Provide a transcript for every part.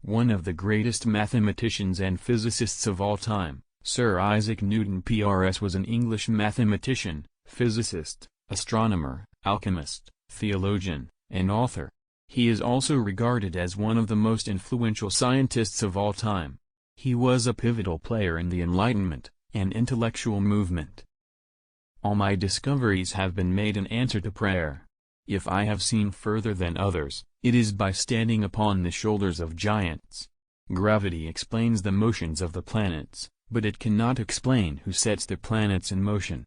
One of the greatest mathematicians and physicists of all time, Sir Isaac Newton PRS was an English mathematician, physicist, astronomer, alchemist, theologian, and author. He is also regarded as one of the most influential scientists of all time. He was a pivotal player in the Enlightenment, an intellectual movement. All my discoveries have been made in answer to prayer. If I have seen further than others, it is by standing upon the shoulders of giants. Gravity explains the motions of the planets, but it cannot explain who sets the planets in motion.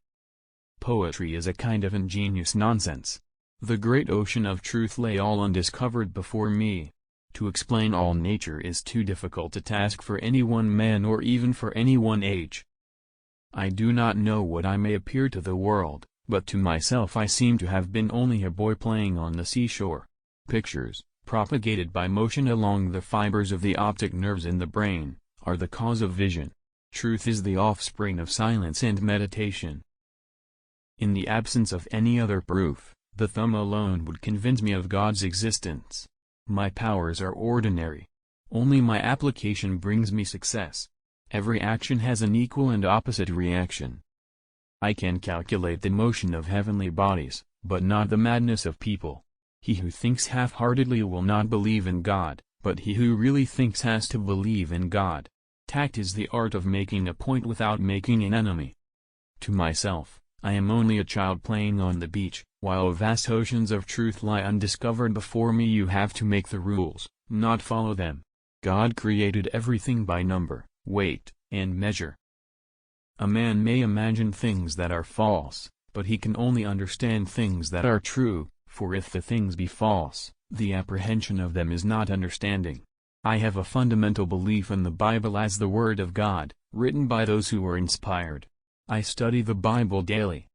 Poetry is a kind of ingenious nonsense. The great ocean of truth lay all undiscovered before me. To explain all nature is too difficult a task for any one man or even for any one age. I do not know what I may appear to the world, but to myself I seem to have been only a boy playing on the seashore. Pictures, propagated by motion along the fibers of the optic nerves in the brain, are the cause of vision. Truth is the offspring of silence and meditation. In the absence of any other proof, the thumb alone would convince me of God's existence. My powers are ordinary. Only my application brings me success. Every action has an equal and opposite reaction. I can calculate the motion of heavenly bodies, but not the madness of people. He who thinks half-heartedly will not believe in God, but he who really thinks has to believe in God. Tact is the art of making a point without making an enemy. To myself, I am only a child playing on the beach, while vast oceans of truth lie undiscovered before me. You have to make the rules, not follow them. God created everything by number, weight, and measure. A man may imagine things that are false, but he can only understand things that are true, for if the things be false, the apprehension of them is not understanding. I have a fundamental belief in the Bible as the Word of God, written by those who were inspired. I study the Bible daily.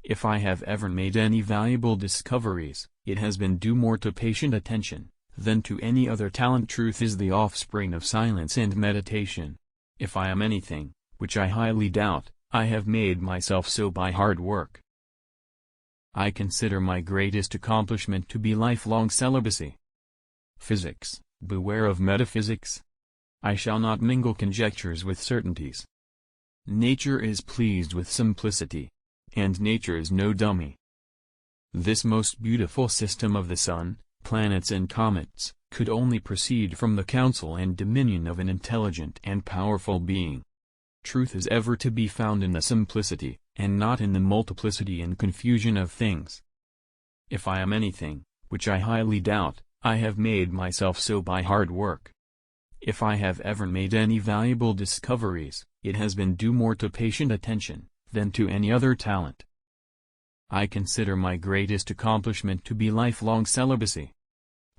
If I have ever made any valuable discoveries, it has been due more to patient attention than to any other talent. Truth is the offspring of silence and meditation. If I am anything, which I highly doubt, I have made myself so by hard work. I consider my greatest accomplishment to be lifelong celibacy. Physics, beware of metaphysics. I shall not mingle conjectures with certainties. Nature is pleased with simplicity, and nature is no dummy. This most beautiful system of the sun, planets and comets, could only proceed from the counsel and dominion of an intelligent and powerful being. Truth is ever to be found in the simplicity, and not in the multiplicity and confusion of things. If I am anything, which I highly doubt, I have made myself so by hard work. If I have ever made any valuable discoveries, it has been due more to patient attention than to any other talent. I consider my greatest accomplishment to be lifelong celibacy.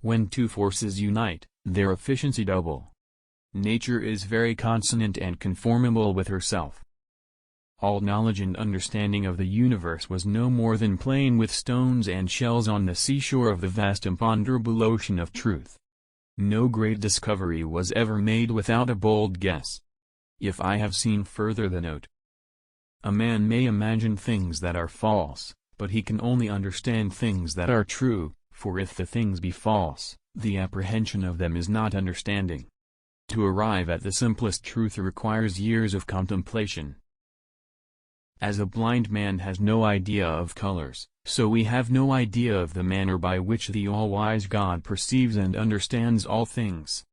When two forces unite, their efficiency double. Nature is very consonant and conformable with herself. All knowledge and understanding of the universe was no more than playing with stones and shells on the seashore of the vast imponderable ocean of truth. No great discovery was ever made without a bold guess. If I have seen further than note. A man may imagine things that are false, but he can only understand things that are true, for if the things be false, the apprehension of them is not understanding. To arrive at the simplest truth requires years of contemplation. As a blind man has no idea of colors, so we have no idea of the manner by which the all-wise God perceives and understands all things.